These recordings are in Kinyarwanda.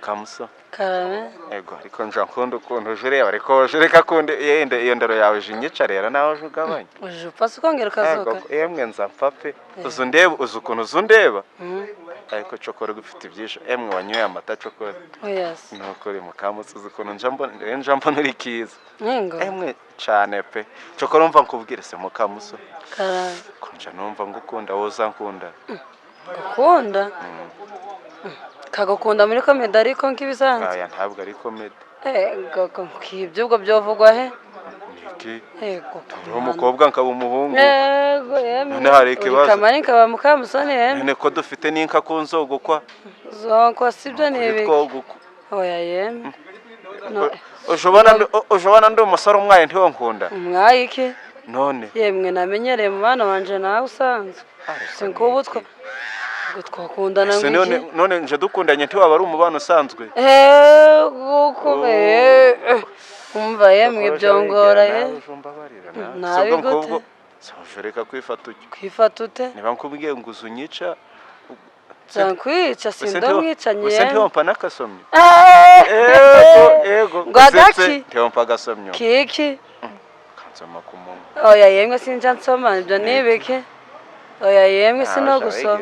Kamuso. Karame. Ego ariko nja nkunda ukuntu ujureba ariko ujureka kundi yende iyo ndero yawe jinyica rero nawe ujugabanya. Ujupa sikongera kazoka. Ego yemwe nza mpfape. Uzundeba uzukunu uzundeba. Ariko cokora gufite ibyisho emwe wanyoye amata cokora. Yes. Nuko uri mukamutse uzukunu nja mbona uri kiza. Ningo. Emwe cyane pe. Cokora umva nkubwire se mukamuso. Karame. Konja numva ngukunda woza nkunda. Gukunda? Kagukunda muri komedi ariko nkibisanzwe. Aya ntabwo ari komedi. Ego kibyo ubwo byovugwa he? Niki? Ego. Uri umukobwa nkaba umuhungu. Ego yemwe. None hari ikibazo. Kamari nkaba mukamusoni yemwe. None ko dufite n'inka kunzogukwa. Zonko sibyo nibi. Twogukwa. Oya yemwe. Ujobana ndi umusore umwaye ntiwo nkunda. Umwaye iki? None. Yemwe namenyereye mu bana wanje nawe usanzwe. Sinkubutwa. Twakundana ngiki. None nje dukundanye ntiwaba ari umubano usanzwe. Umva yemwe byongora ye. Nabi gute? Sofreka kwifata uki. Kwifata ute? Niba nkubwiye ngo uzunyica. Zankwica sindomwicanye. Use ntiwompa nakasomye. Ego. Gwadaki? Ntiwompa gasomyo. Kiki? Kansoma kumungu. Oya yemwe sinja nsoma ibyo nibike. Oya yemwe sino gusoma.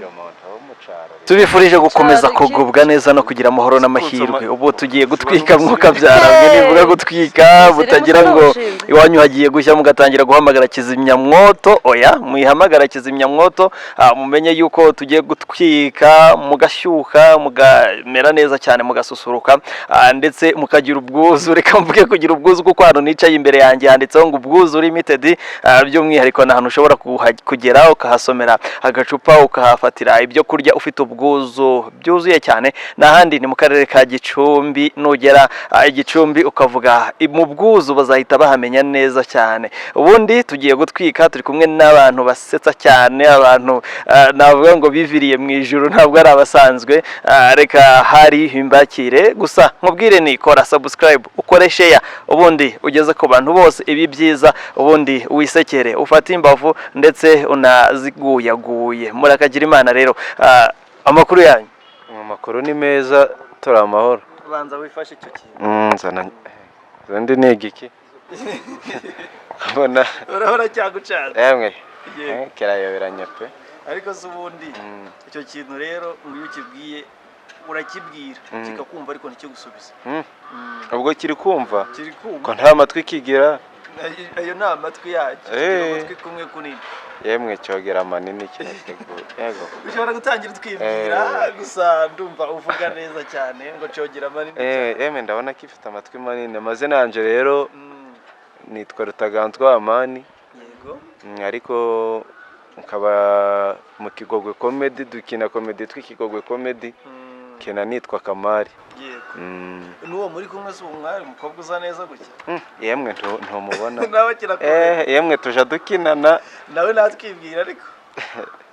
Tubifurije gukomeza kugubwa neza no kugira amahoro n'amahirwe. Ubu tugiye gutwika mwuka byarabwe nivuga gutwika butagira ngo iwanyu hagiye gushya mugatangira guhamagara kizimyamwoto. Oya muyihamagara kizimyamwoto mumenye yuko tugiye gutwika mugashyuka mugamera neza cyane mugasusuruka ndetse mukagira ubwuzu. Reka mvuge kugira ubwuzu kuko hano nicaye imbere yanjye handitseho ngo ubwuzu limited by'umwihariko na hano ushobora kugera ukahasomera agacupa ukahafatira ibyo kurya ufite ubwuzu byuzuye cyane. N'ahandi ni mu karere ka Gicumbi. Nugera Gicumbi ukavuga mu bwuzu bazahita bahamenya neza cyane. Ubundi tugiye gutwika turi kumwe n'abantu basetsa cyane, abantu navuga ngo biviriye mu ijuru ntabwo ari abasanzwe. Reka hari himbakire gusa nkubwire ni kora subscribe ukore share ubundi ugeze ku bantu bose ibi byiza ubundi wisekere ufata imbavu ndetse unaziguyaguye. Murakagira Imana rero. Amakuru yanyu? Amakuru ni meza tora amahoro. Banza wifashe icyo kintu. Nzana zandi negiki. Abona urahora cyagucanze. Yemwe. Kirayoberanya pe. Ariko zubundi icyo kintu rero ngo ukibwiye urakibwira kikakumva ariko ntikigusubiza. Ubwo kiri kumva? Ko nta matwi kigira. Ayo nta matwi yacyo. Amatwi kumwe kunini. Yemwe cyogera manini kirateguye. Yego. Ushobora gutangira twibwira gusa ndumva uvuga neza cyane ngo cyogera manini. Yemwe ndabona kifite amatwi manini. Amazina yanje rero nitwa Rutaganzwa Amani. Yego. Ariko nkaba mu Kigogwe comedy dukina comedy tw'Ikigogwe comedy. Kena nitwa Kamari. Yego. Nuwo muri kumwe se umwari umukobwa uza neza gutya. Yemwe ntumubona. Nawe kirakomeye. Yemwe tuja dukinana. Nawe natwibwira ariko.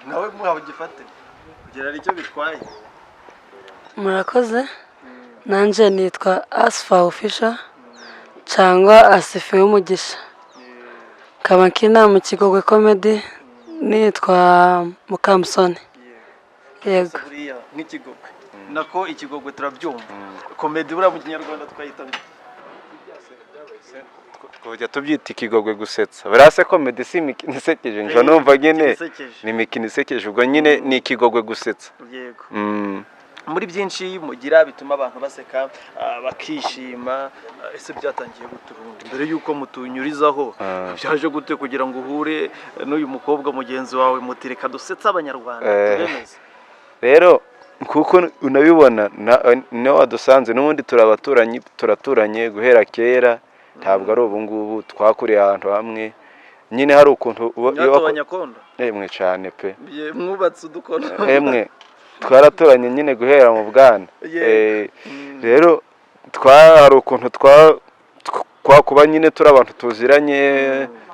Nawe muhawe gifate. Kugira icyo bitwaye. Murakoze. Nanje nitwa Asfa Official cyangwa Asife w'umugisha. Kaba nkina mu Kigogwe comedy nitwa Mukamusoni. Yego. Nk'Ikigogwe. Nako Ikigogwe turabyumva. Comedy bura mu Kinyarwanda twayita kujya tubyita Ikigogwe gusetsa. Barase comedy si imikino isekeje nje numva nyine ni imikino isekeje ubwo nyine ni Ikigogwe gusetsa. Yego. Muri byinshi mugira bituma abantu baseka bakishima. Ese byatangiye guturunga mbere yuko mutunyurizaho byaje gute kugira ngo uhure n'uyu mukobwa mugenzi wawe mutireka dusetsa abanyarwanda turemeze? Rero kuko unabibona no wadusanze n'ubundi turaturanye guhera kera ntabwo ari ubu ngubu twakuriye ahantu hamwe nyine hari ukuntu abanyakondo emwe cyane pe mwubatse udukono emwe twaraturanye nyine guhera mu bwana rero hari ukuntu kuba nyine turi abantu tuziranye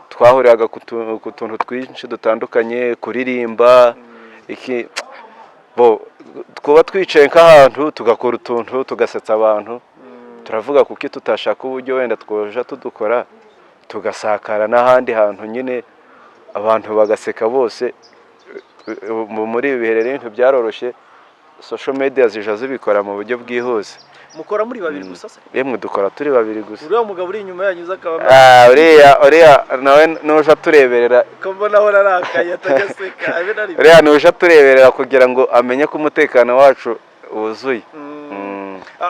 twahuriraga ku tuntu twinshi dutandukanye kuririmba iki twaba twicaye nk'ahantu tugakora utuntu tugasetsa abantu turavuga kuko tutashaka uburyo wenda twoja tudukora tugasakara n'ahandi hantu nyine abantu bagaseka bose. Muri ibi bihe rero byaroroshye social media zija zibikora mu buryo bwihuse mukora muri babiri gusa se? yemwe dukora turi babiri gusa. Uriya mugabo uri inyuma yanyuze akaba uriya nawe nuje atureberera, mbona aho narakaye atagaseka abe nari uriya nuje atureberera kugira ngo amenye ko umutekano wacu wuzuye.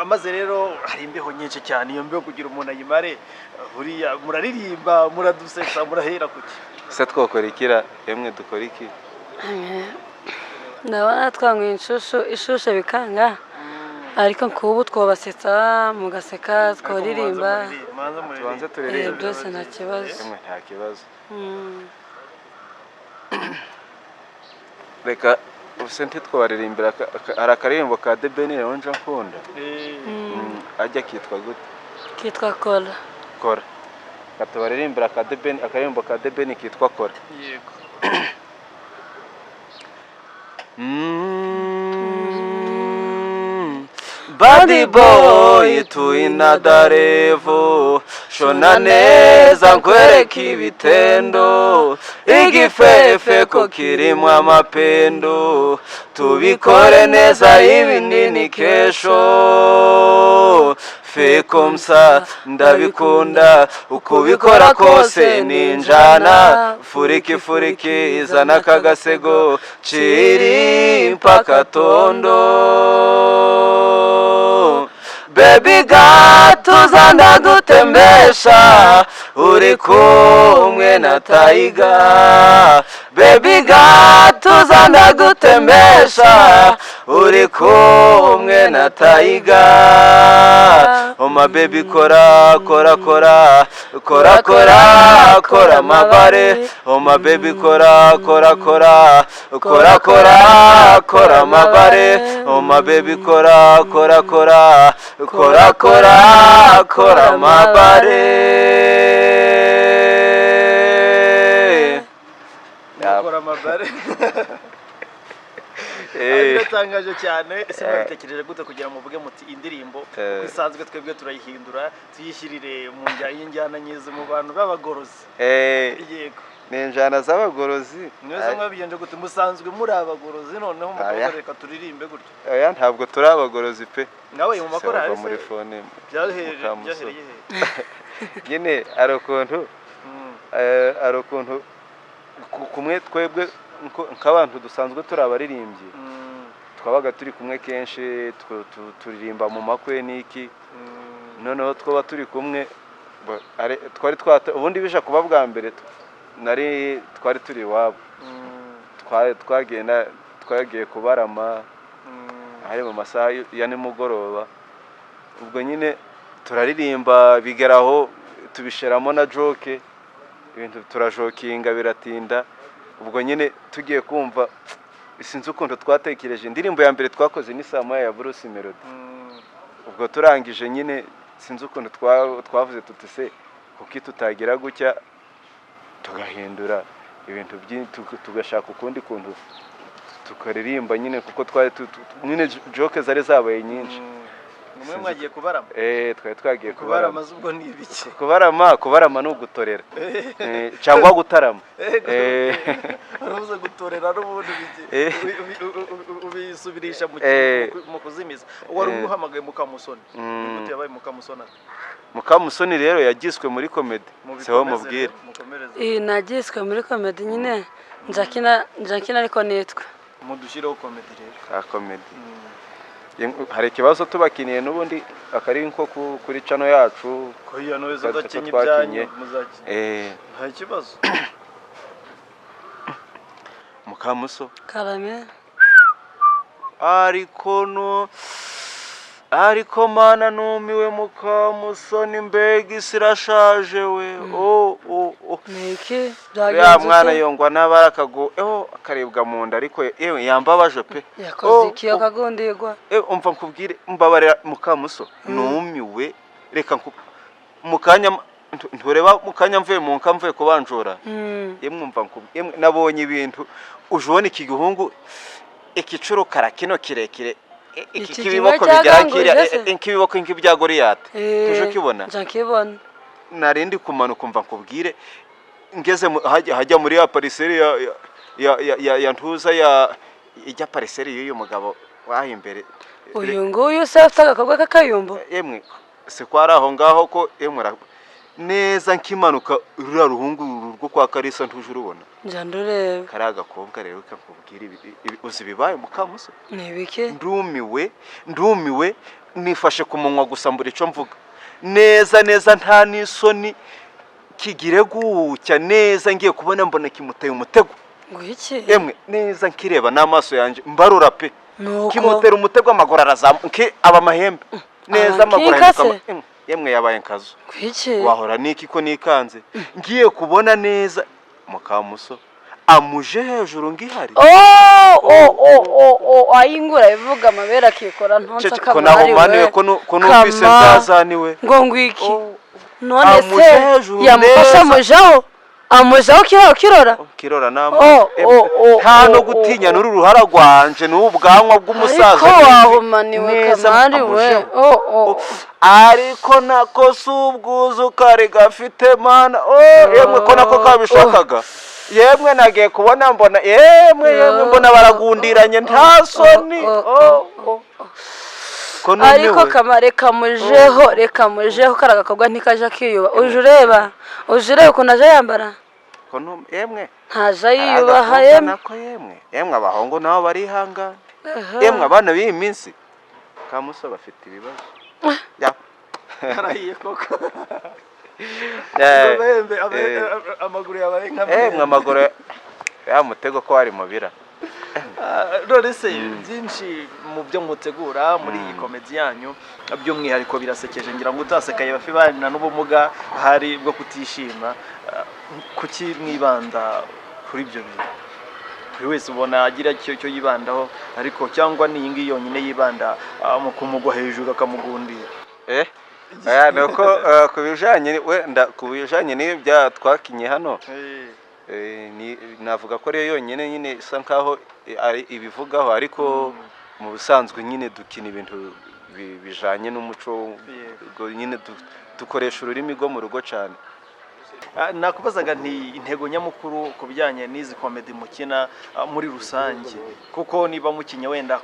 Maze rero hari imbeho nyinshi cyane, iyo mbeho kugira umuntu ayimare buriya muraririmba muradusetsa murahera kuki se twokora ikira yemwe dukora iki? ndabona twanyweye ishusho bikanga, ariko kubu twabasetsa mugaseka twaririmba tubanze turirimba byose nta kibazo. yemwe nta kibazo. Reka ubuse ntitwabaririmbira hari akaririmbo ka The Ben rero nje nkunda ajya kitwa gute? Kitwa Kora. Kora. Katubaririmbira ka The Ben, akaririmbo ka The Ben kitwa Kora. yego Bad boy to another level, shona neza nkwereka ibitendo, igifefe ko kirimo amapendo, tubikore neza ibinini kesho, fekomsa ndabikunda uko bikora kose ninjana, furiki izana kagasego chiri mpaka tondo. Baby gatuza ndagutembesha uri kumwe na Taiga, baby gatuza ndagutembesha uri kumwe na Taiga. Oh my baby kora mabare, oh my baby kora mabare, oh my baby kora mabare. kora mabare biratangaje cyane. Ese mwabitekereje gute kugira ngo muvuge muti indirimbo isanzwe twebwe turayihindura tuyishyirire mu njyana nyize mu bantu b'abagorozi? Yego ni injyana z'abagorozi. mwese mwabigenje gute? musanzwe muri abagorozi noneho mukavuga turirimbe gutyo? Oya ntabwo turi abagorozi pe. nawe mu makorari muri fone byahereye nyine ari ukuntu kumwe twebwe nk'abantu dusanzwe turi abaririmbyi twabaga turi kumwe kenshi, turirimba mu makwe n'iki, noneho twaba turi kumwe twari ubundi bisha kuba bwa mbere twari turi iwabo, twagiye kubarama hari mu masaha ya nimugoroba, ubwo nyine turaririmba bigeraho tubisheramo na joke, ibintu turajokinga biratinda, ubwo nyine tugiye kumva sinzi ukuntu twatekereje indirimbo ya mbere twakoze ni Samoya ya Bruce Melody. ubwo turangije nyine sinzi ukuntu twavuze tuti se kuki tutagira gutya tugahindura ibintu tugashaka ukundi kuntu tukaririmba nyine, kuko twari nyine joke zari zabaye nyinshi. mwe mwagiye kubarama? Twari twagiye kubarama. Ubwo ni ibiki? kubarama ni ugutorera cyangwa gutarama. Urubuze gutorera n'ubundi ubisubirisha mu kuzimiza. Wari umuhamagaye Mukamusoni, gute yabaye Mukamusoni? Mukamusoni rero yagiswe muri comedy, seho mubwire. Nagiswe muri comedy nyine njakina ariko nitwa mudushireho comedy rero. Comedy hari ikibazo tubakiniye n'ubundi akari nko kuri channel yacu ko iyo noze gakenye ibyanyu muzaki nta kibazo. Mukamuso Karame ariko mana numiwe Mukamusoni, mbega isi irashaje we. niki ya mwana yongwa n'abarakago akaribwa mu nda, ariko yewe yambabaje pe. yakoze iki akagondirwa? Umva nkubwire, mbabarira Mukamuso, numiwe reka mukanya ntureba mukanya mvuye mu nka mvuye kubanjura. Yemwe umva nkubwire, nabonye ibintu ujone iki gihungu ikicuro karakino kirekire ikibiboko bigarakira inkibiboko nk'ibya Goriyate tuje kibona njakibona. narindi kumanuka umva nkubwire, ngeze hajya muri ya pariseri ya ntuza ya ijya pariseri y'uyu mugabo wahi imbere uyu nguyu se afite agakobwa k'akayumbo yemwe se kwari aho ngaho ko yemwe neza nkimanuka ruriya ruhungu rwo kwa Kalisa ntuje urubona njya ndureba kari agakobwa rero kakubwira uzi bibaye Mukamuso ni ibiki ndumiwe nifashe ku munwa gusa mbura icyo mvuga neza nta n'isoni kigire gucya neza ngiye kubona mbona kimuteye umutego ngwiki yemwe neza nkireba n'amaso yanjye mbarura pe kimutera umutego amaguru arazamuka aba amahembe neza amaguru yemwe yabaye nkazo wahora niki ko nikanze ngiye kubona neza Mukamuso amuje hejuru ngihari ayingura ivuga amabera akikora ntonsa kamari we ko numvise nzazaniwe ngo ngwiki none se yamufasha amujaho kirora nama nta no gutinya n'uru ruhara rwanje n'ubwanwa bw'umusaza ariko wahumaniwe kamari we ariko nako subwuzu kare gafite mana yemwe ko nako kabishakaga yemwe nagiye kubona mbona yemwe mbona baragundiranye nta soni ariko kamare reka mujeho kari agakobwa ntikaje akiyuba uje ureba ukuntu aje yambara yemwe ntaje yiyubaha yemwe abahungu nabo barihangana yemwe abana b'iyi minsi Kamuso bafite ibibazo harahiye koko amaguru yabaye amaguru ya mutego ko ari mubira none se byinshi mu byo mutegura muri iyi komedi yanyu by'umwihariko birasekeje ngira ngo utasekaye bafi bana n'ubumuga hari bwo kutishima kuki mwibanda kuri ibyo bintu buri wese ubona agira cyo yibandaho ariko cyangwa ni iyi yonyine yibanda mu kumugwa hejuru akamugundira nuko ku bijanye n'ibyo twakinye hano navuga ko rero yonyine nyine isa nkaho ari ibivugaho ariko mu busanzwe nyine dukina ibintu bijanye n'umuco nyine dukoresha ururimi rwo mu rugo cyane nakubazaga nti intego nyamukuru ku bijyanye n'izi komedi mukina muri rusange kuko niba mukinya wenda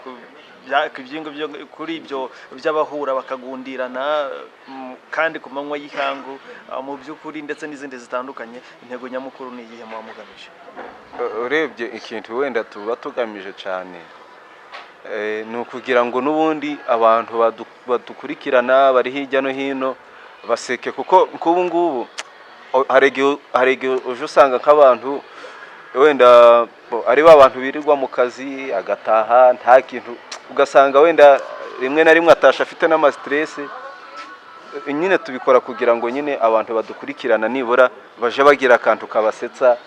kuri ibyo by'abahura bakagundirana kandi ku manywa y'ihangu mu by'ukuri ndetse n'izindi zitandukanye intego nyamukuru ni iyihe muba mugamije urebye ikintu wenda tuba tugamije cyane ni ukugira ngo n'ubundi abantu badukurikirana bari hirya no hino baseke kuko nk'ubu ngubu hari igihe uje usanga nk'abantu wenda ari ba bantu birirwa mu kazi agataha nta kintu ugasanga wenda rimwe na rimwe atasha afite n'amastress nyine tubikora kugira ngo nyine abantu badukurikirana nibura baje bagira akantu kabasetsa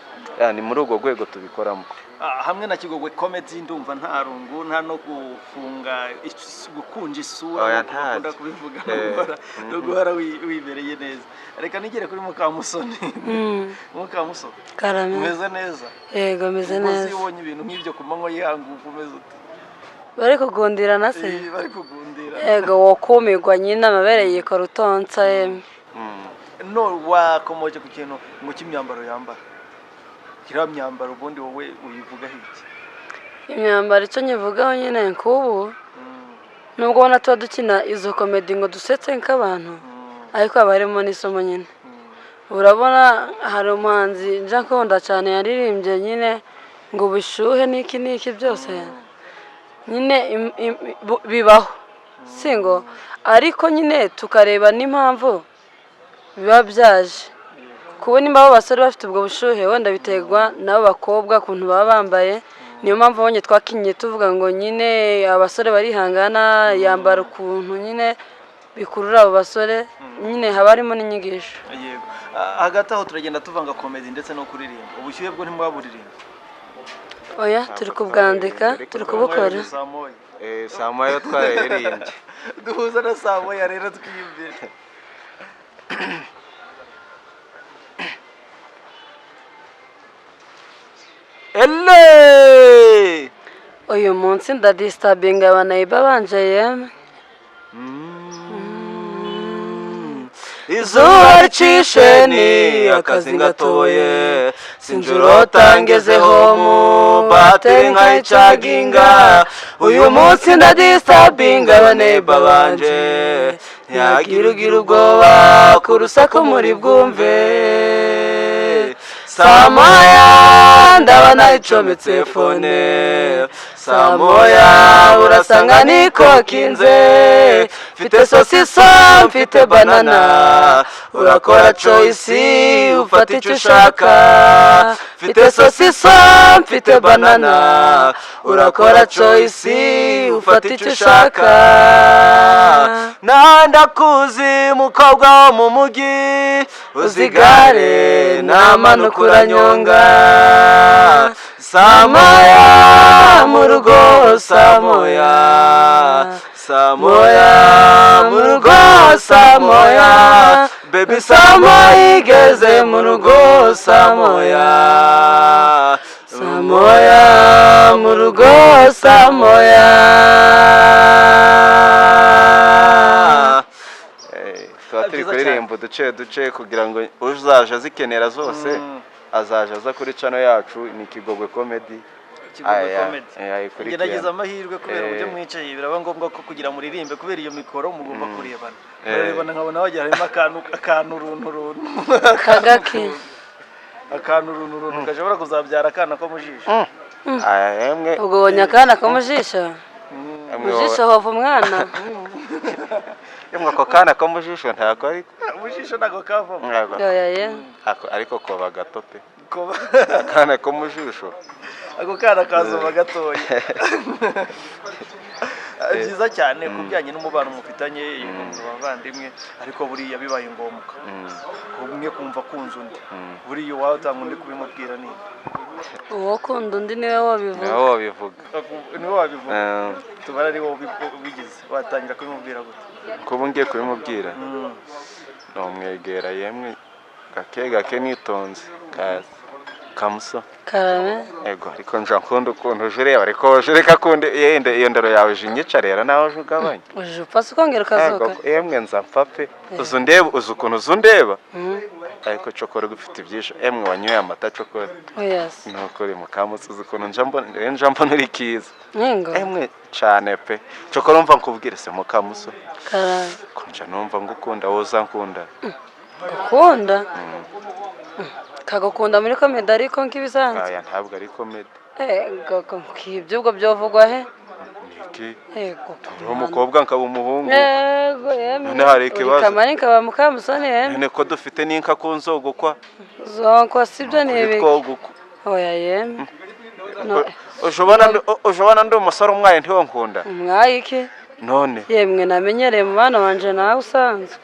ni muri urwo rwego tubikoramo hamwe na Kigogwe comedy ndumva nta rungu nta no gukunja isura bakunda kubivuga no guhara wibereye neza reka nigere kuri Mukamusoni Mukamuso karame umeze neza yego meze neza ubonye ibintu nk'ibyo ku manywa yihanguka umeze ute bari kugundira se bari kugundira yego wokumirwa nyine amabere yikora utonsa no wakomoje ku kintu ngo cy'imyambaro yambara kira myambaro ubundi wowe uyivuga hiki imyambaro icyo nyivugaho nyine nkubu nubwo ubona tuba dukina izo komedi ngo dusetse nk'abantu ariko haba harimo n'isomo nyine urabona hari umuhanzi nja nkunda cyane yaririmbye nyine ngo ubushuhe n'iki byose nyine bibaho singo ariko nyine tukareba n'impamvu biba byaje kubona imbaho basore bafite ubwo bushuhe wenda biterwa nabo bakobwa kuntu baba bambaye niyo mpamvu abonye twakinye tuvuga ngo nyine abasore barihangana yambara ukuntu nyine bikurura abo basore nyine haba harimo n'inyigisho yego hagati aho turagenda tuvanga komedi ndetse no kuririmba ubushyuhe bwo ntimwaburirimba oya turi kubwandika turi kubukora saa moya twararirimbye duhuza na saa moya rero twiyumvira uyu munsi ndadistabinga abanayiba banje yemwe izuba ricishe ni akazi gatoye sinjuro tangezeho mu bateri nkayicaginga uyu munsi ndadisabinga abaneba banje ntiyagira ugira ubwoba ku rusaku muri bwumve saa moya ndaba nayicometse fone saa moya urasanga nikokinze mfite sosiso mfite banana urakora choice ufata icyo ushaka mfite sosiso mfite banana urakora choice ufata icyo ushaka nandakuzi mukobwa wo mu mugi uzigare namanuka uranyonga saa moya mu rugo saa moya saa moya mu rugo saa moya baby saa moya igeze mu rugo saa moya saa moya mu rugo saa moya tuba turi kuririmba duce kugira ngo uzaje azikenera zose azaje aza kuri channel yacu ni Kigogwe Comedy. Gerageza amahirwe kubera uburyo mwicaye biraba ngombwa ko kugira muririmbe kubera iyo mikoro mugomba kurebana murebana nkabona wagira harimo akantu runtu kagake akantu runtu kashobora kuzabyara akana ko mujisho Emwe ubwo bonye akana ko mujisho mujisho hova umwana emwe ako kana ko mujisho ntako ariko mujisho nako kavamo ariko koba gato pe koba akana ko mujisho ako kana kazuba gatoya byiza cyane kubijyanye n'umubano mufitanye yumva abavandimwe ariko buriya bibaye ngombwa umwe kumva kunza undi buriya watanga undi kubimubwira ni uwo kunda undi niwe wabivuga niwe wabivuga tubara ari wowe bigize watangira kubimubwira gute kuba ngiye kubimubwira nomwegera yemwe gake nitonze kamuso karame ego ariko nja nkunda ukuntu ujureba ariko jureka kunde yende iyo ndero yawe jinyica rero nawe ujugabanye uje upasa ukongera ukazuka yemwe nza mpfape ukuntu uzundeba ariko cokora gufite ibyisho emwe wanyoye amata cokora yes nuko uri mukamutse ukuntu nja mbona uri kiza ningo emwe cyane pe cokora umva nkubwire se mukamuso karame konja numva ngukunda woza nkunda gukunda kagukunda muri comedy ariko nkibisanzwe aya ntabwo ari comedy kibyo ubwo byovugwa he niki yego umukobwa nkaba umuhungu yego yemwe none hari ikibazo kamari nkaba mukamusoni yemwe none ko dufite n'inka kunzogukwa zonko sibyo nibiki oya yemwe ujobana ndi umusore umwaye ntiwonkunda umwaye iki none yemwe namenyereye mu bana wanje nawe usanzwe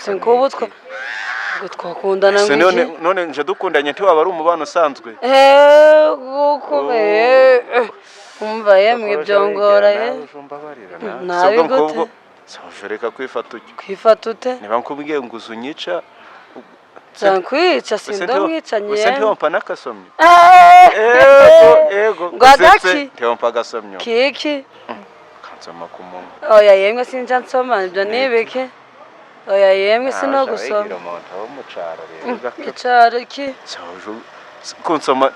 sinkubutwa twakundana ngiki none nje dukundanye ntiwaba ari umubano usanzwe umva yemwe byongora nabi gute reka kwifata ute niba nkubwiye ngo uzunyica zankwica sindomwicanye gusa ntiwompa n'akasomyo ngwagaki ntiwompa agasomyo kiki kansoma ku munwa oya yemwe sinja nsoma ibyo nibiki oya yemwe sino gusoma icaro iki kunsoma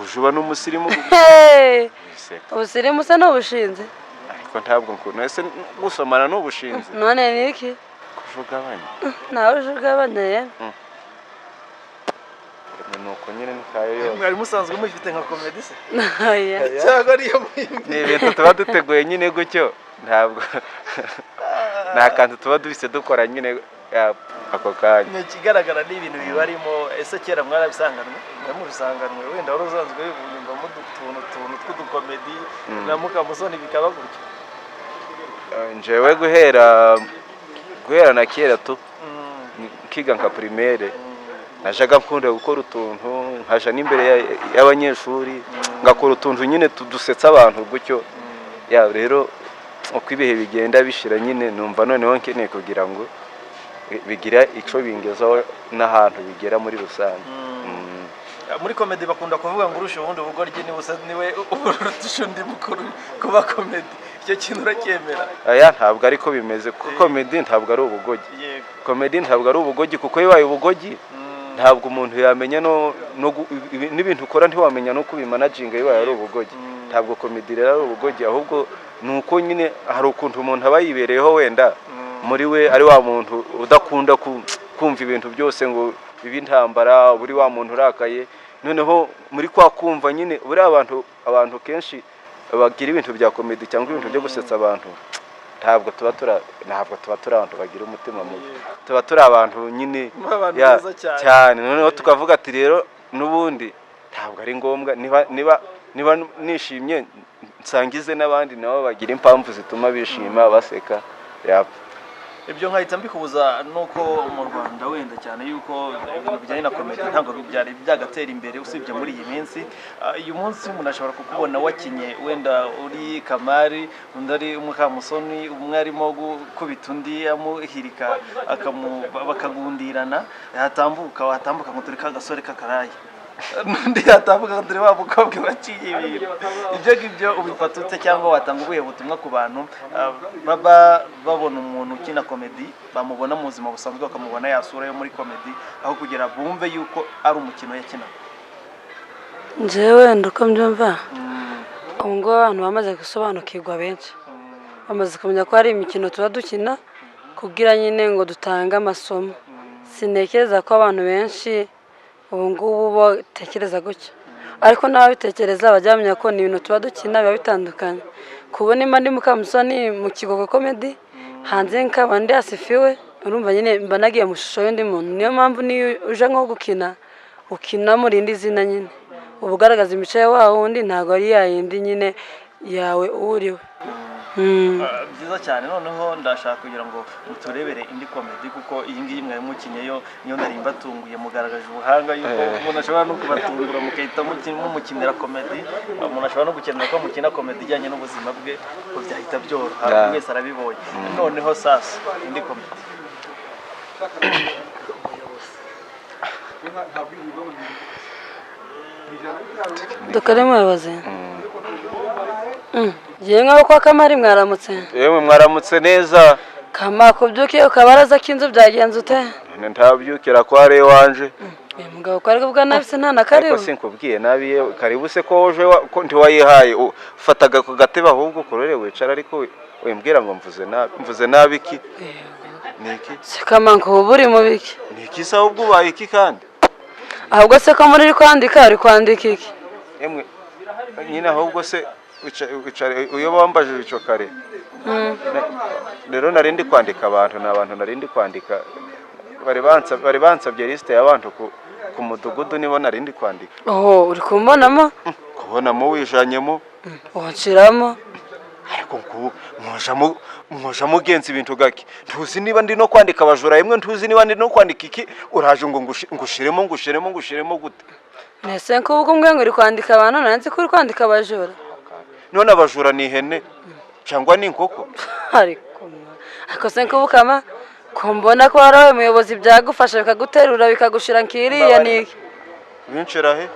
ujuba n'umusirimu ubusirimu se n'ubushinze ariko ntabwo nkunda ese gusomana n'ubushinze none niki kujugabanya nawe ujugabanya ye nuko nyine nikayo yose mwari musanzwe mufite nka comedy se cyangwa ariyo ni ibintu tuba duteguye nyine gutyo ntabwo nta kantu tuba dufise dukora nyine ako kanya ikigaragara ni ibintu bibarimo ese kera mwarabisanganwe muramusanganwe wenda wari usanzwe wivunyimbamo utuntu tw'udukomedi na mukamusoni bikaba gutyo njewe guhera na kera tu kiga nka primaire najaga nkunda gukora utuntu nkaja n'imbere y'abanyeshuri ngakora utuntu nyine tudusetsa abantu gutyo ya rero uko ibihe bigenda bishira nyine numva noneho nkeneye kugira ngo bigira ico bingezaho n'ahantu bigera muri rusange muri comedy bakunda kuvuga ngo urusha ubundi ubugoryi niwe urutisha undi mukuru kuba comedy icyo kintu uracyemera aya ntabwo ariko bimeze kuko comedy ntabwo ari ubugogi comedy ntabwo ari ubugogi kuko yibaye ubugogi ntabwo umuntu yamenya n'ibintu ukora ntiwamenya no kubimanaginga yibaye ari ubugogi ntabwo komedi rero ari ubugogi ahubwo ni uko nyine hari ukuntu umuntu aba yibereyeho wenda muri we ari wa muntu udakunda kumva ibintu byose ngo bibe intambara, buri wa muntu urakaye, noneho muri kwa kumva nyine buri abantu kenshi bagira ibintu bya komedi cyangwa ibintu byo gusetsa abantu, ntabwo tuba turi abantu bagira umutima mubi, tuba turi abantu nyine cyane. Noneho tukavuga ati rero n'ubundi ntabwo ari ngombwa niba nishimye nsangize n'abandi nabo bagira impamvu zituma bishima baseka. Ibyo nkahita mbikubuza nuko mu Rwanda wenda cyane yuko ibintu bijyanye na komedi ntabwo byari byagatera imbere usibye muri iyi minsi. Uyu munsi umuntu ashobora kukubona wakinye wenda uri Kamari, undi ari Mukamusoni, umwe arimo gukubita undi amuhirika bakagundirana, watambuka ngo turi ka gasore k'akarayi n'undi yatambuka ngo turi wa mukobwa waciye ibintu. Ibyo ngibyo ubifata ute cyangwa watanga ubuhe butumwa ku bantu baba babona umuntu ukina komedi, bamubona mu buzima busanzwe bakamubona yasura yo muri komedi, aho kugira bumve yuko ari umukino yakina? Njyewe nduko mbyumva ubu ngubu abantu bamaze gusobanukirwa, benshi bamaze kumenya ko hari imikino tuba dukina kugira nyine ngo dutange amasomo. Sintekereza ko abantu benshi ubu ngubu batekereza gutya, ariko n'ababitekereza bajya bamenya ko ni ibintu tuba dukina biba bitandukanye. Kubona imba ndi Mukamusoni mu Kigogo komedi, hanze nkaba ndi Asifiwe, urumva nyine mba nagiye mu shusho y'undi muntu. Niyo mpamvu niyo uje nko gukina ukina mu rindi zina nyine uba ugaragaza imico ya wa wundi, ntabwo ari yayindi nyine yawe uriwe. Byiza cyane. Noneho ndashaka kugira ngo muturebere indi komedi, kuko iyi ngiyi mwari mukinyeyo niyo nari mbatunguye, mugaragaje ubuhanga yuko umuntu ashobora no kubatungura mukahita mumukinira komedi, umuntu ashobora no gukenera ko mukina komedi ijyanye n'ubuzima bwe ko byahita byoroha, buri wese arabibonye. Noneho sasa indi komedi dukore muyobozi. Yemwe kwa Kamari mwaramutse? Yemwe mwaramutse neza. Kama kubyukiye ukabaraza k'inzu byagenze ute? Ntabyukira ko ari wanje. Mugabo kwari kubwa nabise nta na karibu. Ariko sinkubwiye nabiye karibu se ko uje ko ntiwayihaye ufataga ku gatebe ahubwo kurore wicara, ariko wembwira ngo mvuze nabi iki? Niki? Sekama ngo buri mu biki? Niki se ahubwo ubaye iki kandi? Ahubwo se ko muri kwandika ari kwandika iki? Yemwe nyine ahubwo se wicare uyo bambaje ico kare. Rero narindi kwandika abantu narindi kwandika, bari bansabye liste y'abantu ku mudugudu nibo narindi kwandika. Uri kumbonamo? Kubonamo wijanyemo. Waciramo? Ariko mwoja mugenzi ibintu gake. Ntuzi niba ndi no kwandika abajura yemwe, ntuzi niba ndi no kwandika iki, uraje ngo ngushiremo gute? Nese ko ubwo ngo uri kwandika abantu, nanzi ko uri kwandika abajura. None abajura ni ihene cyangwa ni inkoko? Ariko se nkubukama kumbona ko warawe muyobozi byagufasha bikaguterura bikagushira nkiriya niki? Binshira he?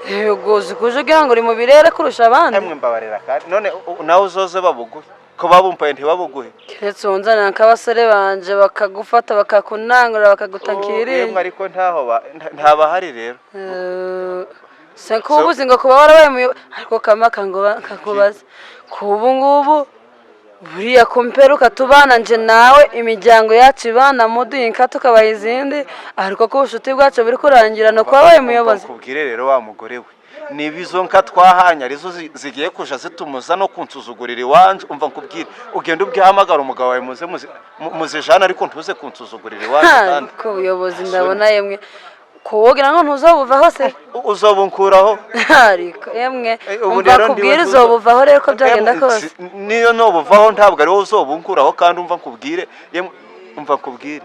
Yego zikuje kugira ngo uri mu birere kurusha abandi. Emwe mbabarira kandi none nawe uzoze babuguhe ko babumpaye ntibabuguhe. Keretse unzana nk'abasore banje bakagufata bakakunangura bakagutankiriye. Yemwe ariko ntabahari rero. Se kubuzi ngo kuba warabaye muyobozi, ariko kama kakubaza kubu ngubu buriya komperuka tubana nje nawe imiryango yacu ibana muduhinka tukabaha izindi, ariko ko ubushuti bwacu buri kurangira no kuba wabaye muyobozi. Kubwire rero wa mugore we, niba izo nka twahanya arizo zigiye kuja zitumuza no kunsuzugurira iwanje, umva nkubwire ugenda ubwihamagara umugabo wawe muzijana, ariko ntuze kunsuzugurira iwanje kandi ko ubuyobozi ndabona yemwe kuwogira ngo ntuzobuvaho se uzobunkuraho. Ariko yemwe umva kubwire uzobuvaho rero ko byagenda kose. Niyo nobuvaho ntabwo ari wowe uzobunkuraho, kandi umva nkubwire yemwe, umva nkubwire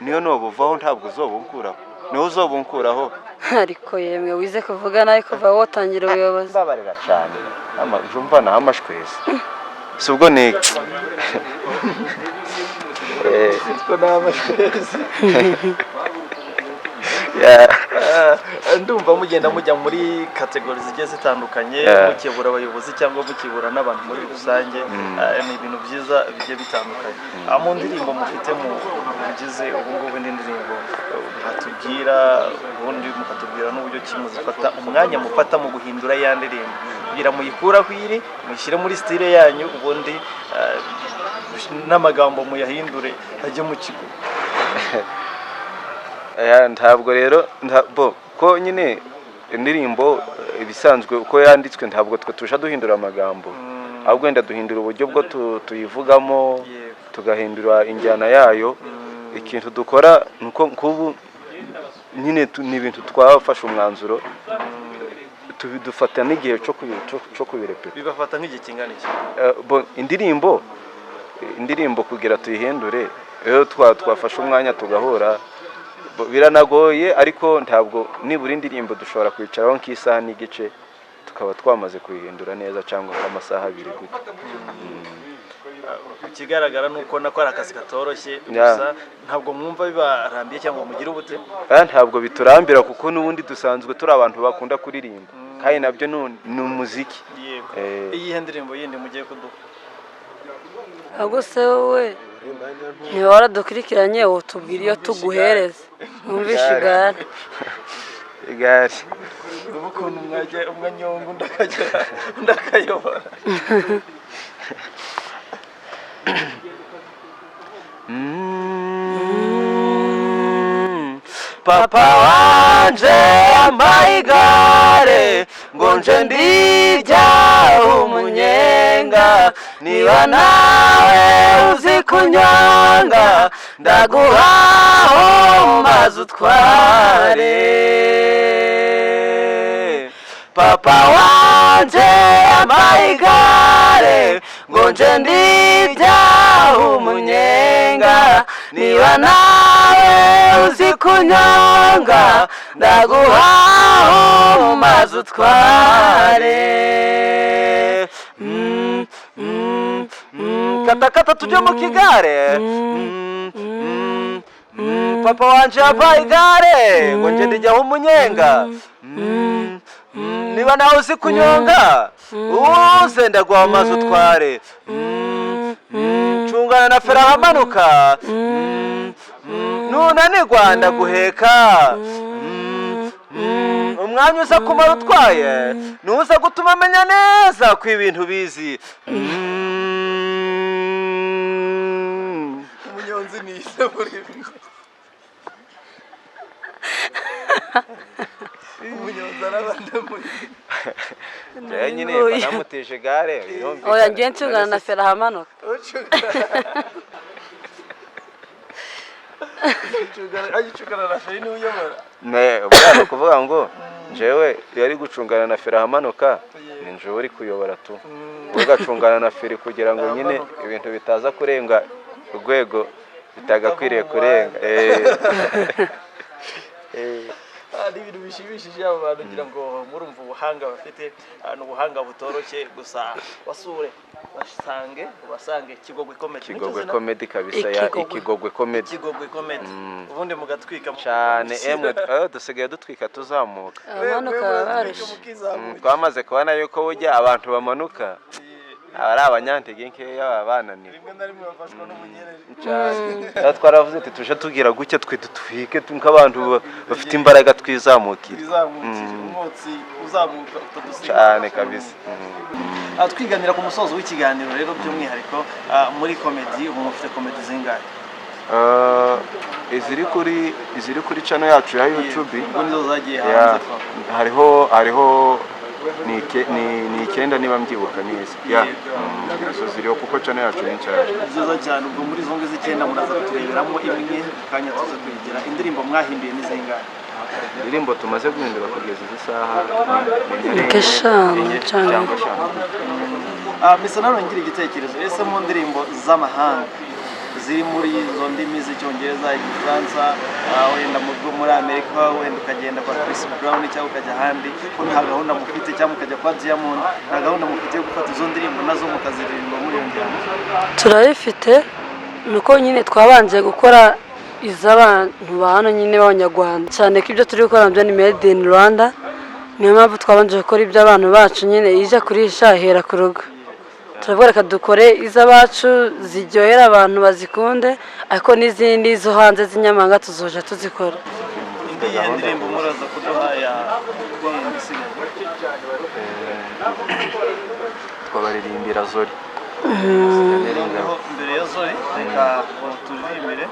niyo nobuvaho ntabwo uzobunkuraho, niwe uzobunkuraho. Ariko yemwe wize kuvuga nawe kuva wotangira ubuyobozi. Babarira cyane amajumva na amashwezi subwo ni sitwa n'amashwezi. Ndumva mugenda mujya muri kategori zigiye zitandukanye, mukibura abayobozi cyangwa mukibura n'abantu muri rusange, ni ibintu byiza bigiye bitandukanye. Mu ndirimbo mufite tugize ubu ngubu n'indirimbo mwatubwira ubundi mukatubwira n'uburyo ki muzifata umwanya mufata mu guhindura ya ndirimbo kugira muyikura aho iri mushyire muri style yanyu ubundi n'amagambo muyahindure ajye mu kigo. Ntabwo rero ko nyine indirimbo ibisanzwe uko yanditswe ntabwo twe tuje duhindura amagambo, ahubwo wenda duhindura uburyo bwo tuyivugamo, tugahindura injyana yayo. Ikintu dukora nuko kubu nyine ni ibintu twafashe umwanzuro dufata n'igihe cyo kubirepeta. Bibafata nk'igihe kingana iki? Indirimbo kugira tuyihindure rero twafashe umwanya tugahura, biranagoye ariko ntabwo nibura indirimbo dushobora kwicaraho nk'isaha n'igice tukaba twamaze kuyihindura neza cyangwa amasaha 2 gutya. Ikigaragara nuko nako ari akazi katoroshye gusa ntabwo mwumva bibarambiye cyangwa mugire ubute? Ntabwo biturambira kuko n'ubundi dusanzwe turi abantu bakunda kuririmba kandi nabyo ni umuziki. Iyi ndirimbo yindi mugiye kuduha ahubwo se wowe niba waradukurikiranye utubwira iyo tuguhereza numvishe igare ukuntu mwajya umwanyongo ndakayobora. Papa wanje yampaye igare ngo nje ndirya umunyenga, niba nawe uzi kunyanga ndaguhaho maze utware. Papa wanje yampaye igare ngo nje ndirya umunyenga, niba nawe uzi kunyanga ndaguhaho maze utware. Kata tujye mu kigare. Papa wanje yampaye igare ngo nje ndirya umunyenga, niba nawe uzi kunyonga uze ndaguhaho maze utware. Cungana na fera hamanuka nunanirwa ndaguheka, umwanya uza kumara utwaye nuza gutuma amenya neza ko ibintu bizi. Umunyonzi ni ise muri umunyonzi arabanda muri nyine banamuteje gare. Oya ngiye ncungana na fera hamanuka. Agicungana na fera ni uyobora. Ubwo kuvuga ngo jewe yari gucungana na fera hamanuka ni nje uri kuyobora tu. Ugacungana na fera kugira ngo nyine ibintu bitaza kurenga urwego bitagakwiriye kurenga. Ari ibintu bishimishije abo bantu ngira ngo murumva ubuhanga bafite, n'ubuhanga butoroshye gusa basange Kigogwe Comedy. Kigogwe Comedy kabisa ya Kigogwe Comedy. Ubundi mugatwika cyane dusigaye dutwika tuzamuka. Amanuka barishe. Twamaze kubona yuko burya abantu bamanuka ari abanyantege nkeya abananiwe. Rimwe na rimwe bafashwa n'umunyereri. Twaravuze ati tuje tugira gucye twe dutwike nk'abantu bafite imbaraga twizamukira. Umwotsi uzamuka utadusiga cyane kabisa. Twiganira ku musozo w'ikiganiro rero by'umwihariko muri comedy ubu mufite comedy zingahe? Iziri kuri channel yacu ya YouTube ubwo nizo zagiye hanze. Hariho ni icyenda niba mbyibuka neza. Izo ziriho kuko channel yacu ni nshyashya. Nziza cyane. Ubwo muri zo ngize icyenda muraza kutureberamo imwe kanya tuza kwigira. Indirimbo mwahinduye ni zingahe? Indirimbo tumaze guhindura kugeza izi saha ni cyangwa Misa nawe ngira igitekerezo ese mu ndirimbo z'amahanga ziri muri izo ndimi z'icyongereza, igifaransa, wenda muri Amerika, wenda ukagenda kwa Chris Brown cyangwa ukajya ahandi, ko nta gahunda mufite cyangwa ukajya kwa Diamond, nta gahunda mufite yo gufata izo ndirimbo nazo mukaziririmba muri iyo njyana? Turayifite, nuko nyine twabanje gukora iz'abantu ba hano nyine b'Abanyarwanda, cyane ko ibyo turi gukora byo ni made in Rwanda, niyo mpamvu twabanje gukora iby'abantu bacu nyine ije kurisha hera ku rugo. turavuga reka dukore iz'abacu ziryohera abantu bazikunde ariko n'izindi zo hanze z'inyamahanga tuzoja tuzikora. Iyi ndirimbo muraza kuduha ya ndirimbo isigaye twabaririmbira Zori. Mbere ya Zori reka turirimbire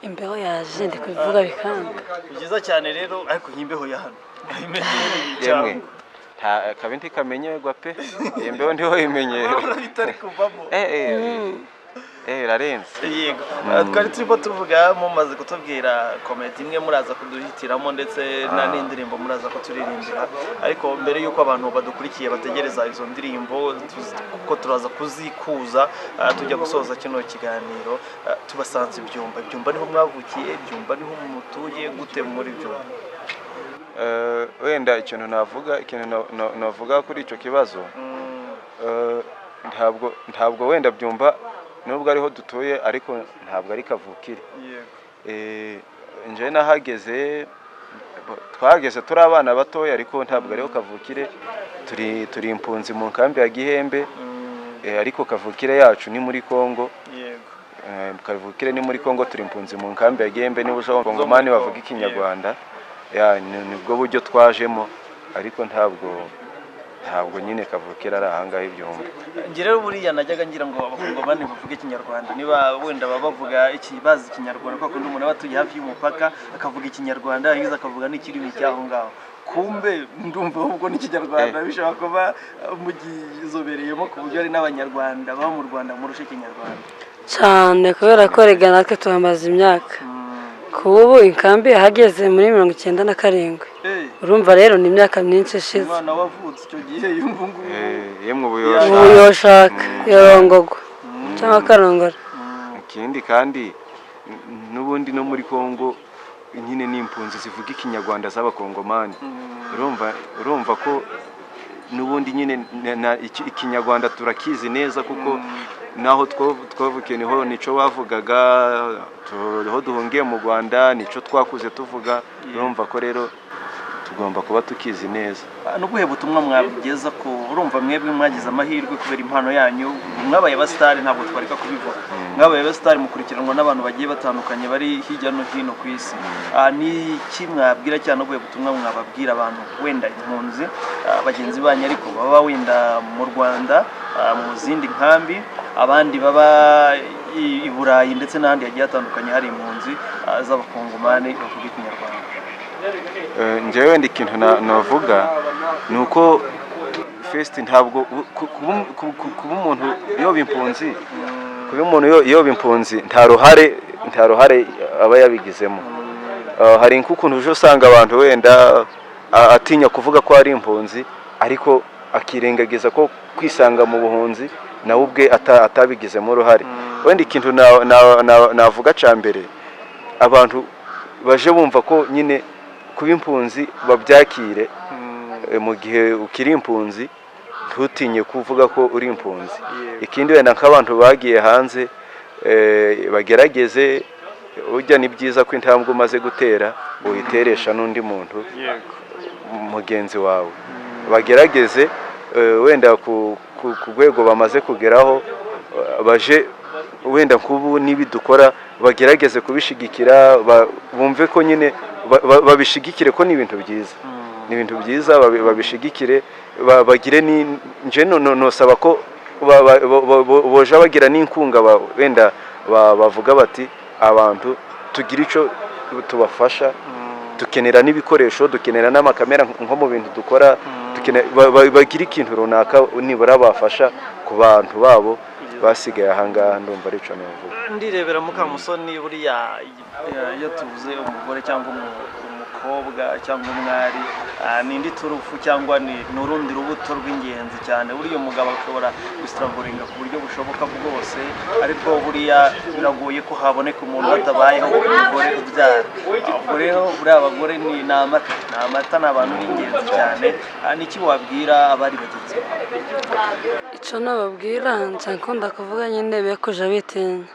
Imbeho yaje ndi kubivuga bikanga. byiza cyane rero ariko imbeho ya hano yemwe kabinti kamenyerwa pe imbeho ndiho imenyero bitari kuvamo rarenze yego twari turimo tuvuga mumaze kutubwira komedi imwe muraza kuduhitiramo ndetse n'indirimbo muraza kuturirimbira ariko mbere y'uko abantu badukurikiye bategereza izo ndirimbo kuko turaza kuzikuza tujya gusoza kino kiganiro tubasanze ibyumba niho mwavukiye ibyumba niho mutuye gute muri byumba wenda ikintu navuga kuri icyo kibazo ntabwo wenda byumba nubwo ariho dutuye ariko ntabwo ari kavukire. Nje twageze turi abana batoya ariko ntabwo ariho kavukire, turi impunzi mu nkambi ya Gihembe ariko kavukire yacu ni muri Kongo. Kavukire ni muri Kongo, turi impunzi mu nkambi ya Gihembe niba ushaka Kongomani bavuga ikinyarwanda nibwo buryo twajemo ariko ntabwo nyine kavukira ari ahangaha ibyumba. Ngira rero buriya najyaga ngira ngo abakongomani bavuge ikinyarwanda niba wenda bavuga bazi ikinyarwanda kuko umuntu aba atuye hafi y'umupaka akavuga ikinyarwanda yagize akavuga n'ikirimi cy'aho ngaho kumbe ndumva ahubwo n'ikinyarwanda bishobora kuba mugizobereyemo ku buryo ari n'abanyarwanda baba mu Rwanda murusha ikinyarwanda cyane kubera ko rega natwe tuhamaze imyaka kubu inkambi yahageze muri 97. Urumva rero ni imyaka myinshi ishize. Umwana wavutse icyo gihe yumva ngo yemwe ubuyoshaka yorongogo cyangwa karongora. Ikindi kandi n'ubundi no muri Kongo nyine n'impunzi zivuga ikinyarwanda z'abakongomani. Urumva ko n'ubundi nyine ikinyarwanda turakizi neza kuko naho twavukiye nico bavugaga, aho duhungiye mu Rwanda nico twakuze tuvuga. Urumva ko rero tugomba kuba tukizi neza. Nubuhe butumwa mwabigeza ko urumva mwebwe mwagize amahirwe kubera impano yanyu mwabaye abasitari ntabwo twareka kubivuga mwabaye abasitari mukurikiranwa n'abantu bagiye batandukanye bari hirya no hino ku isi. Ni iki mwabwira cyane nubuhe butumwa mwababwira abantu wenda impunzi bagenzi banyu ariko baba wenda mu Rwanda mu zindi nkambi abandi baba i Burayi ndetse n'ahandi hagiye hatandukanye hari impunzi z'abakongomani bavuga ikinyarwanda? Njyewe wenda ikintu navuga ni uko first ntabwo kuba umuntu yoba impunzi nta ruhare aba yabigizemo. Hari nk'ukuntu uje usanga abantu wenda atinya kuvuga ko ari impunzi ariko akirengagiza ko kwisanga mu buhunzi nawe ubwe atabigizemo uruhare. Wenda ikintu navuga cya mbere abantu baje bumva ko nyine kuba impunzi babyakire mu gihe ukiri impunzi ntutinye kuvuga ko uri impunzi. Ikindi wenda nk'abantu bagiye hanze bagerageze ujya ni byiza ko intambwe umaze gutera uyiteresha n'undi muntu mugenzi wawe. Bagerageze wenda ku rwego bamaze kugeraho baje wenda kubu nibidukora bagerageze kubishigikira bumve ko nyine babishigikire ko ni ibintu byiza babishigikire bagire ni nje nosaba ko boja bagira n'inkunga wenda bavuga bati abantu tugira ico tubafasha dukenera n'ibikoresho dukenera n'amakamera nko mu bintu dukora bagira ikintu runaka nibura bafasha ku bantu babo basigaye ahangaha. Ndumva ari cyo navuga. Ndirebera Mukamusoni buriya iyo tuvuze umugore cyangwa umukobwa cyangwa umwari n'indi turufu cyangwa n'urundi rubuto rw'ingenzi cyane. Buriya umugabo ashobora gusitaragoringa ku buryo bushoboka bwose ariko buriya biragoye ko haboneka umuntu batabayeho umugore ubyara. Ubwo rero buriya abagore ni amata ni abantu b'ingenzi cyane. Niki wabwira abari bagenzi bawe? Icyo nababwira nkunda kuvuga nyine be kuja bitinya.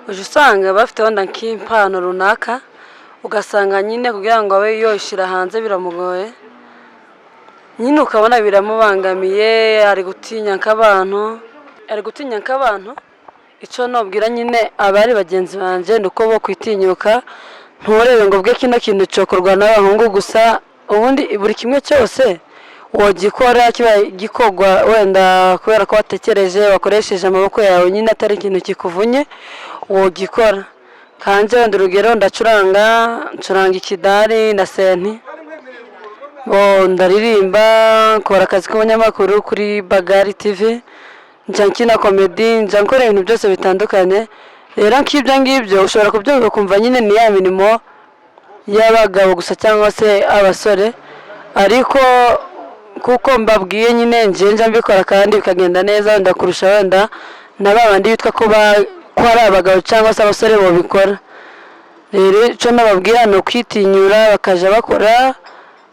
Uje usanga bafite wenda nk'impano runaka ugasanga nyine kugira ngo abe yoshira hanze biramugoye nyine ukabona biramubangamiye ari gutinya nk'abantu icyo nobwira nyine abari bagenzi banjye ni uko bo kwitinyuka nturebe ngo bwe kino kintu cyokorwa n'abahungu gusa ubundi buri kimwe cyose wagikora kiba gikorwa wenda kubera ko watekereje wakoresheje amaboko yawe nyine atari ikintu kikuvunye wogikora kandi wenda urugero ncuranga ikidari na senti ndaririmba nkora akazi k'umunyamakuru kuri Bagari TV njya nkina komedi njya nkora ibintu byose bitandukanye rero nk'ibyo ngibyo ushobora kubyumva ukumva nyine ni ya mirimo y'abagabo gusa cyangwa se abasore ariko kuko mbabwiye nyine njya mbikora kandi bikagenda neza wenda kurusha wenda na babandi bitwa ko ari abagabo cyangwa se abasore babikora rero icyo nababwira ni ukwitinyura bakajya bakora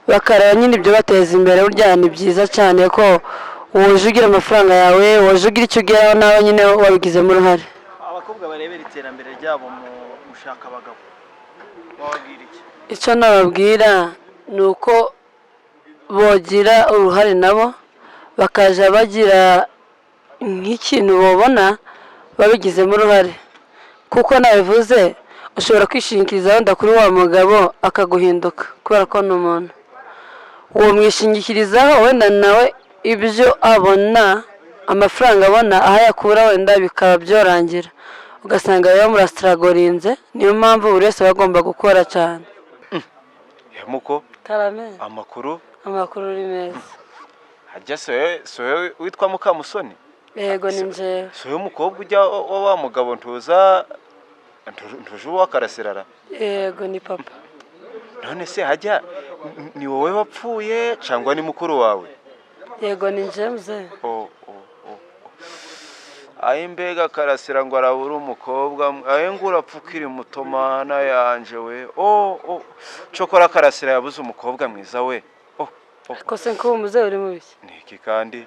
bakareba nyine ibyo bateza imbere burya ni byiza cyane ko woje ugira amafaranga yawe woje ugira icyo ugeraho nawe nyine wabigizemo uruhare. Abakobwa barebera iterambere ryabo mu gushaka abagabo bababwira iki? Icyo nababwira ni uko bogira uruhare nabo bakaja bagira nk'ikintu babona babigizemo uruhare kuko nabivuze ushobora kwishingikiriza wenda kuri wa mugabo akaguhinduka kubera ko ni umuntu uwo mwishingikirizaho wenda nawe ibyo abona amafaranga abona aho yakura wenda bikaba byorangira ugasanga rero murasitaragorinze niyo mpamvu buri wese aba agomba gukora cyane. Muko Karame amakuru uri meza. hajya sowe witwa Mukamusoni? Yego ni njyewe. Sowe umukobwa ujya wa mugabo ntuje uwa Karasirara? Yego ni papa. None se hajya ni wowe wapfuye cyangwa ni mukuru wawe? Yego ni njyewe mzee. Ayi mbega Karasira ngo arabura umukobwa aye ngo urapfukira muto mana yanje we cokora Karasira yabuze umukobwa mwiza we ko se ko muzee uri mu biki? Niki kandi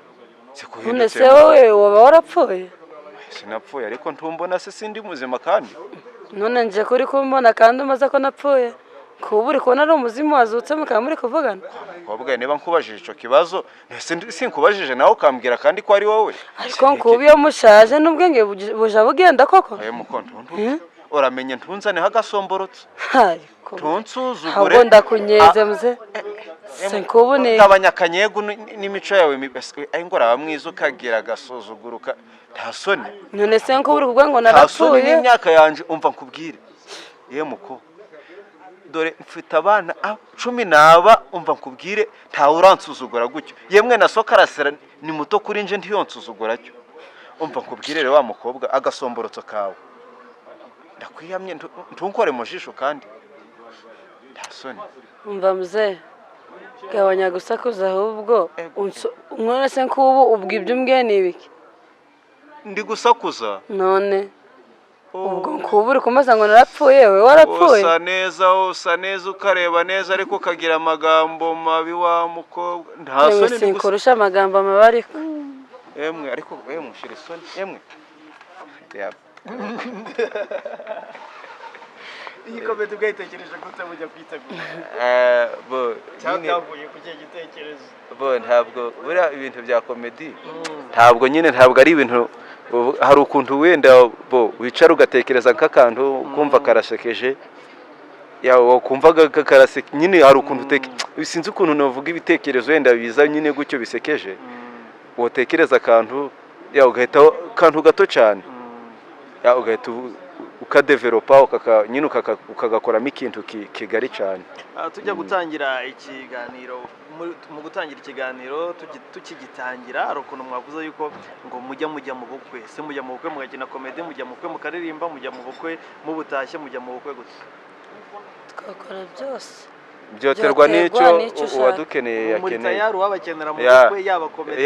none se wowe waba warapfuye? Sinapfuye ariko ntumbona se sindi muzima kandi none nje kuri kumbona kandi umaze ko napfuye kuba uri kubona ari umuzimu wazutse mukaba muri kuvugana. Kobwa niba nkubajije ico kibazo sinkubajije nawe ukambwira kandi ko ari wowe ariko nkuba iyo mushaje n'ubwenge buja bugenda koko. Mukonto uramenye ntunzane hagasomborotse tunsuzugure ahubwo ndakunyeze mze sinkubone abanyakanyego n'imico yawe ayi ngo arabamwiza ukagira gasuzuguruka nta soni. None se nkuburi kuvuga ngo narapfuye n'imyaka yanje umva nkubwire muko dore mfite abana 10 umva nkubwire nta uransuzugura gutyo yemwe na Karasira ni muto kuri nje ntiyonsuzugura cyo umva nkubwire rero wa mukobwa agasomborotso kawe ndakwiyamye ntunkore mu jisho kandi nta soni. umva mzee gabanya gusakuza ahubwo umwana se nkubu ubwibyo umbwiye ni ibiki? Ndi gusakuza none ubwo nkubu uri kumaza ngo narapfuye we warapfuye? usa neza ukareba neza ariko ukagira amagambo mabi wa mukobwa nta soni. Sinkurusha amagambo mabi ariko ariko mushire soni iyi komedi bwayitekereje gute mujya kwitegura? Cyavuye ku gitekerezo ntabwo buriya ibintu bya komedi ntabwo ari ibintu hari ukuntu wenda wicara ugatekereza nk'akantu kumva karashekeje wakumvaga karaseke nyine hari ukuntu sinzi ukuntu navuga ibitekerezo wenda biza nyine gutyo bisekeje wotekereza akantu ugahita akantu gato cyane ugahita ukadevelopa nyine ukagakoramo ikintu kigari cyane. Tujya gutangira ikiganiro mu gutangira ikiganiro tukigitangira hari ukuntu mwavuze yuko ngo mujya mu bukwe se mujya mu bukwe mugakina komedi mujya mu bukwe mukaririmba mujya mu bukwe mubutashye mujya mu bukwe gute? twakora byose byoterwa n'icyo uwadukeneye yakeneye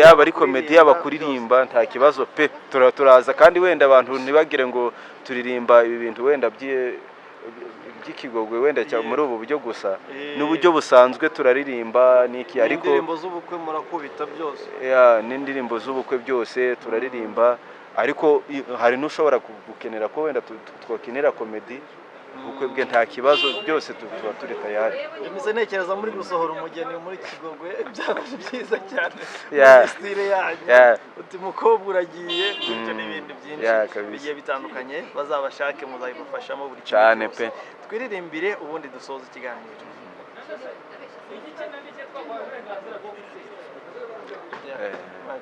yaba ari komedi yaba kuririmba nta kibazo pe turaza kandi wenda abantu ntibagire ngo turirimba ibi bintu wenda by'ikigogwe wenda muri ubu buryo gusa n'uburyo busanzwe turaririmba niki ariko indirimbo z'ubukwe murakubita byose n'indirimbo z'ubukwe byose turaririmba ariko hari n'ushobora gukenera ko wenda twakenera komedi ubukwe bwe nta kibazo, byose tuba turi tayari. Mise ntekereza muri gusohora umugeni muri Kigogwe byabaje byiza cyane. Yeah. Style yanyu. Yeah. Uti mukobwa uragiye bityo n'ibindi byinshi bigiye bitandukanye bazabashake muzabibafashamo buri cyane pe. Twiririmbire ubundi dusoza ikiganiro.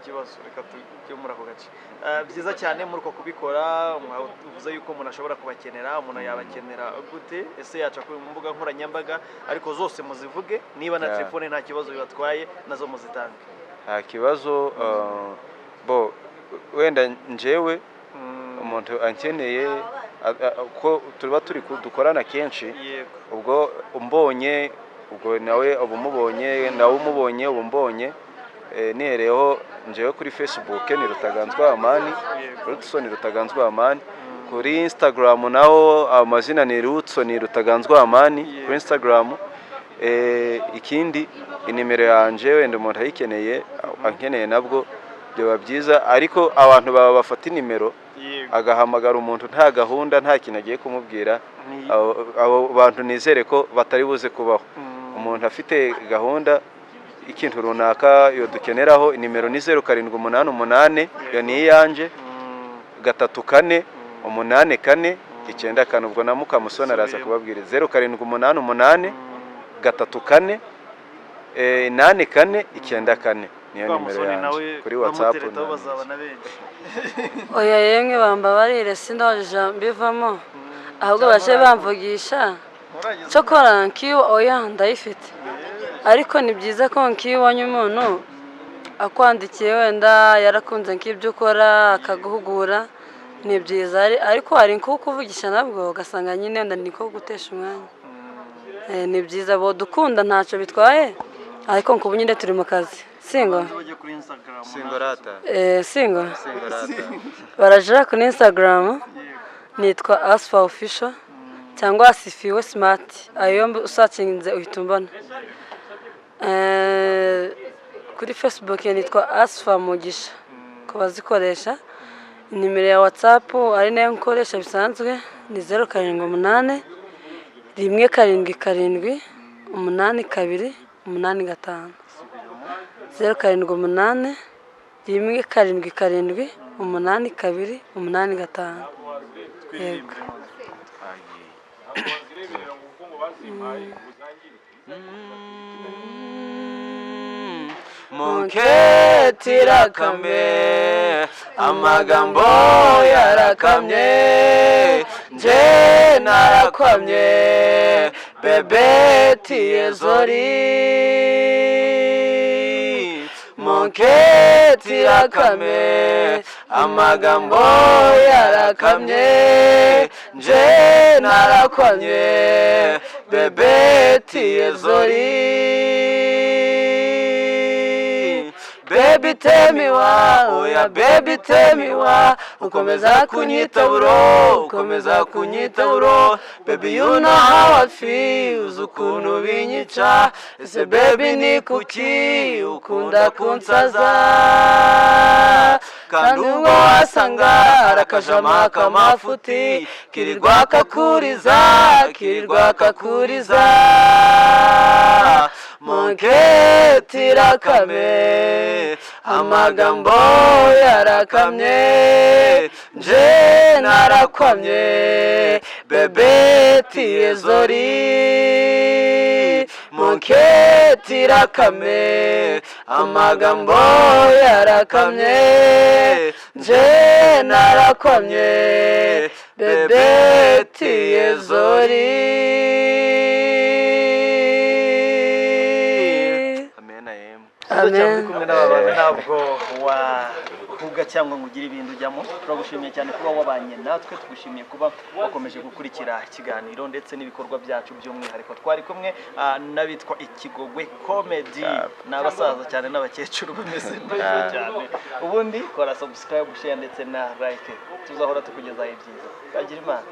Kibazo reka tujye muri ako gace. Byiza cyane muri uko kubikora, uvuze yuko umuntu ashobora kubakenera, umuntu yabakenera gute? Ese yaca ku mbuga nkoranyambaga ariko zose muzivuge, niba na telefone nta kibazo bibatwaye nazo muzitange. Nta kibazo, bo wenda njewe umuntu ankeneye ko tuba turi dukorana kenshi, ubwo umbonye ubwo nawe ubumubonye, nawe umubonye ubumbonye, nihereyeho njewe kuri Facebook ni Rutaganzwa Amani, Rutson Rutaganzwa Amani, kuri Instagram naho amazina ni Rutson Rutaganzwa Amani kuri Instagram. Ikindi inimero yanje wenda umuntu ayikeneye ankeneye nabwo byo byiza, ariko abantu baba bafata inimero agahamagara umuntu nta gahunda nta kintu agiye kumubwira, abo bantu nizere ko batari buze kubaho. Umuntu afite gahunda ikintu runaka yo dukeneraho, inimero ni 0788 yo ni yanje 34 84 94, ubwo na Mukamusoni araza kubabwira 0788 34 84 94 niyo nimero yanje kuri WhatsApp. Oya yemwe bambabarire sindaje mbivamo, ahubwo bashe bamvugisha cyokora nkiyo oya ndayifite, ariko ni byiza ko nkibonye umuntu akwandikiye wenda yarakunze nk'ibyo ukora akaguhugura, ni byiza, ariko hari nko kuvugisha nabwo ugasanga nyine wenda niko gutesha umwanya. Ni byiza bo dukunda ntacyo bitwaye, ariko nkubu nyine turi mu kazi. Singo singo barajira kuri Instagram nitwa Asfa Official cyangwa Asifiwe Smart, ayo usacinze uhita umbona. Kuri Facebook nitwa Asfa Mugisha ko bazikoresha. Nimero ya WhatsApp ari nayo nkoresha bisanzwe ni 078 177 82 85 078 177 82 85. Yego. Munketira kame amagambo yarakamye, nje narakwamye bebeti ezori. Munketira kame amagambo yarakamye, nje narakwamye bebeti ezori. Baby tell me why, oh yeah baby tell me why, ukomeza kunyita bro, ukomeza kunyita bro. Baby you know how I feel, ukuntu binyica. Ese baby ni kuki ukunda kunsaza, kandi ubwo wasanga arakajama kamafuti kirirwa kakuriza. Munketira kame amagambo yarakamye, nje narakwamye bebeti ezori. Munketira kame amagambo yarakamye, nje narakwamye bebeti ezori. Amen. Kumwe n'abantu ntabwo wahuga cyangwa ngo ugire ibintu ujyamo. Turagushimiye cyane kuba wabanye natwe, tugushimiye kuba wakomeje gukurikira ikiganiro ndetse n'ibikorwa byacu by'umwihariko. Twari kumwe n'abitwa Ikigogwe Comedy, n'abasaza cyane n'abakecuru bameze neza cyane. Ubundi kora subscribe, share ndetse na like, tuzahora tukugezaho ibyiza. Bagira Imana.